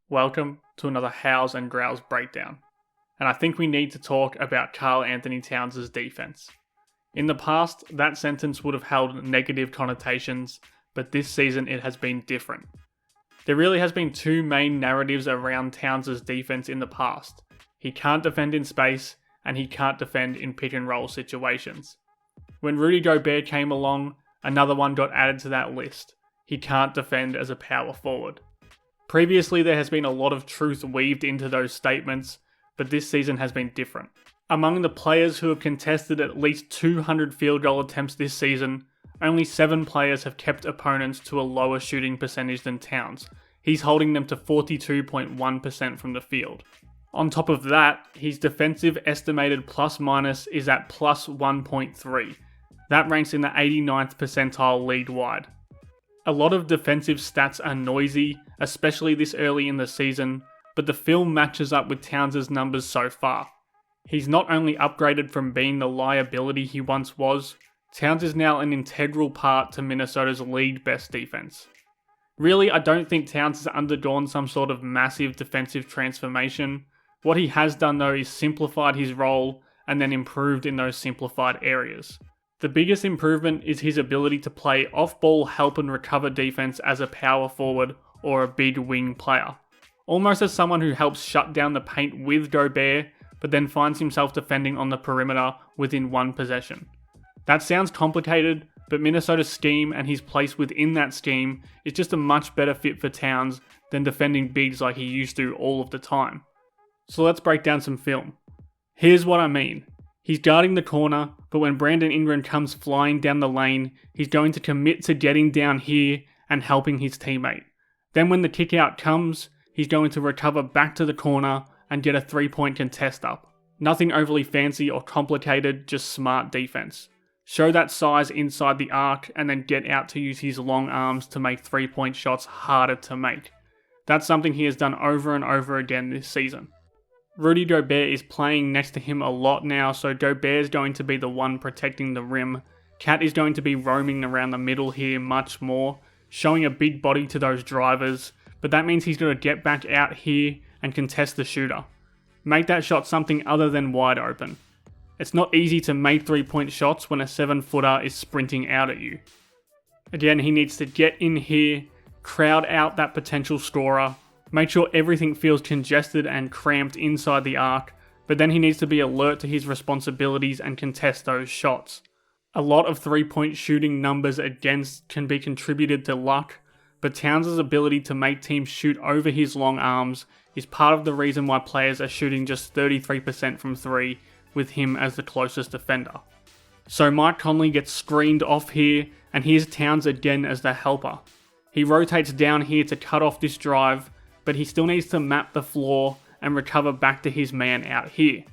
Welcome to another Howls and Growls breakdown. And I think we need to talk about Karl-Anthony Towns' defense. In the past, that sentence would have held negative connotations, but this season it has been different. There really has been two main narratives around Towns' defense in the past. He can't defend in space, and he can't defend in pick and roll situations. When Rudy Gobert came along, another one got added to that list. He can't defend as a power forward. Previously, there has been a lot of truth weaved into those statements, but this season has been different. Among the players who have contested at least 200 field goal attempts this season, only 7 players have kept opponents to a lower shooting percentage than Towns. He's holding them to 42.1% from the field. On top of that, his defensive estimated plus minus is at plus 1.3. That ranks in the 89th percentile league-wide. A lot of defensive stats are noisy, especially this early in the season, but the film matches up with Towns' numbers so far. He's not only upgraded from being the liability he once was, Towns is now an integral part to Minnesota's league best defense. Really, I don't think Towns has undergone some sort of massive defensive transformation. What he has done though is simplified his role and then improved in those simplified areas. The biggest improvement is his ability to play off-ball help and recover defense as a power forward or a big wing player. Almost as someone who helps shut down the paint with Gobert, but then finds himself defending on the perimeter within one possession. That sounds complicated, but Minnesota's scheme and his place within that scheme is just a much better fit for Towns than defending bigs like he used to all of the time. So let's break down some film. Here's what I mean. He's guarding the corner, but when Brandon Ingram comes flying down the lane, he's going to commit to getting down here and helping his teammate. Then when the kick out comes, he's going to recover back to the corner and get a 3-point contest up. Nothing overly fancy or complicated, just smart defense. Show that size inside the arc and then get out to use his long arms to make 3-point shots harder to make. That's something he has done over and over again this season. Rudy Gobert is playing next to him a lot now, so Gobert is going to be the one protecting the rim. Cat is going to be roaming around the middle here much more, showing a big body to those drivers, but that means he's got to get back out here and contest the shooter. Make that shot something other than wide open. It's not easy to make 3-point shots when a 7-footer is sprinting out at you. Again, he needs to get in here, crowd out that potential scorer, make sure everything feels congested and cramped inside the arc, but then he needs to be alert to his responsibilities and contest those shots. A lot of 3-point shooting numbers against can be contributed to luck, but Towns' ability to make teams shoot over his long arms is part of the reason why players are shooting just 33% from 3 with him as the closest defender. So Mike Conley gets screened off here, and here's Towns again as the helper. He rotates down here to cut off this drive, but he still needs to map the floor and recover back to his man out here.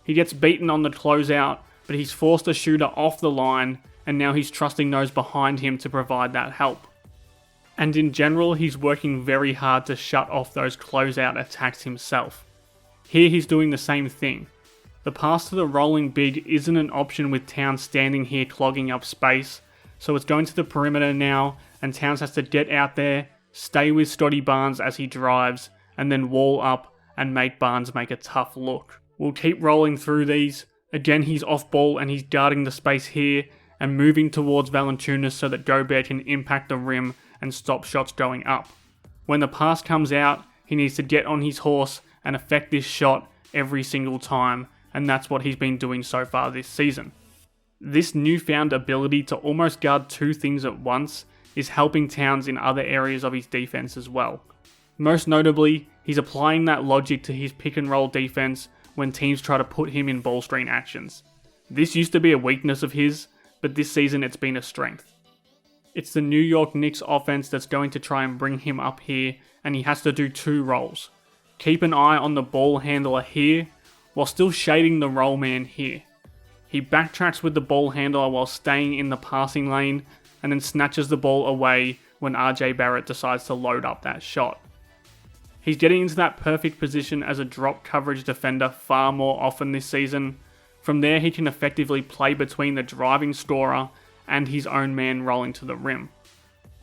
He gets beaten on the closeout, but he's forced a shooter off the line, and now he's trusting those behind him to provide that help. And in general, he's working very hard to shut off those closeout attacks himself. Here he's doing the same thing. The pass to the rolling big isn't an option with Towns standing here clogging up space, so it's going to the perimeter now, and Towns has to get out there, stay with Scotty Barnes as he drives, and then wall up and make Barnes make a tough look. We'll keep rolling through these. Again, he's off ball and he's guarding the space here and moving towards Valanciunas so that Gobert can impact the rim and stop shots going up. When the pass comes out, he needs to get on his horse and affect this shot every single time, and that's what he's been doing so far this season. This newfound ability to almost guard 2 things at once is helping Towns in other areas of his defense as well. Most notably, he's applying that logic to his pick and roll defense when teams try to put him in ball screen actions. This used to be a weakness of his, but this season it's been a strength. It's the New York Knicks offense that's going to try and bring him up here, and he has to do 2 roles. Keep an eye on the ball handler here, while still shading the roll man here. He backtracks with the ball handler while staying in the passing lane, and then snatches the ball away when RJ Barrett decides to load up that shot. He's getting into that perfect position as a drop coverage defender far more often this season. From there, he can effectively play between the driving scorer and his own man rolling to the rim.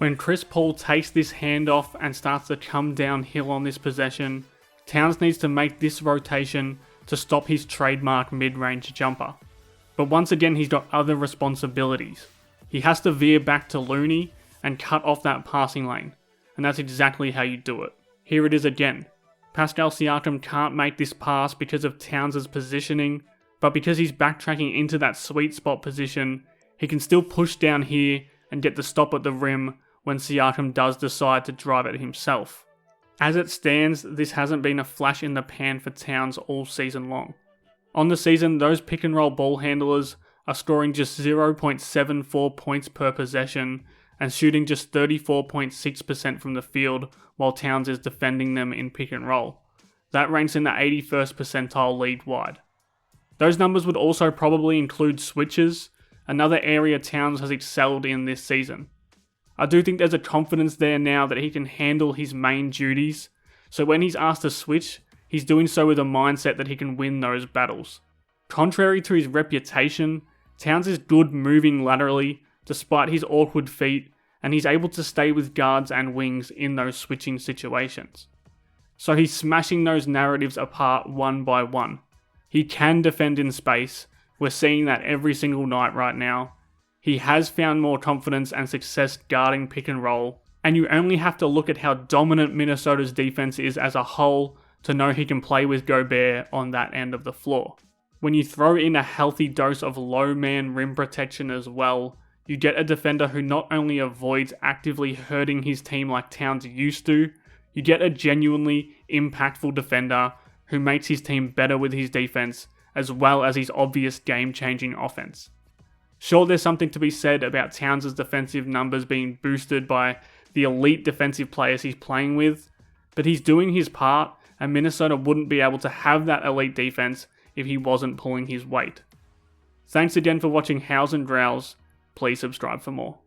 When Chris Paul takes this handoff and starts to come downhill on this possession, Towns needs to make this rotation to stop his trademark mid-range jumper. But once again, he's got other responsibilities. He has to veer back to Looney and cut off that passing lane, and that's exactly how you do it. Here it is again. Pascal Siakam can't make this pass because of Towns' positioning, but because he's backtracking into that sweet spot position, he can still push down here and get the stop at the rim when Siakam does decide to drive it himself. As it stands, this hasn't been a flash in the pan for Towns all season long. On the season, those pick and roll ball handlers are scoring just 0.74 points per possession and shooting just 34.6% from the field while Towns is defending them in pick and roll. That ranks in the 81st percentile league-wide. Those numbers would also probably include switches, another area Towns has excelled in this season. I do think there's a confidence there now that he can handle his main duties, so when he's asked to switch, he's doing so with a mindset that he can win those battles. Contrary to his reputation, Towns is good moving laterally despite his awkward feet, and he's able to stay with guards and wings in those switching situations. So he's smashing those narratives apart one by one. He can defend in space, we're seeing that every single night right now. He has found more confidence and success guarding pick and roll, and you only have to look at how dominant Minnesota's defense is as a whole to know he can play with Gobert on that end of the floor. When you throw in a healthy dose of low man rim protection as well, you get a defender who not only avoids actively hurting his team like Towns used to, you get a genuinely impactful defender who makes his team better with his defense as well as his obvious game-changing offense. Sure, there's something to be said about Towns' defensive numbers being boosted by the elite defensive players he's playing with, but he's doing his part, and Minnesota wouldn't be able to have that elite defense if he wasn't pulling his weight. Thanks again for watching Hows and Drows. Please subscribe for more.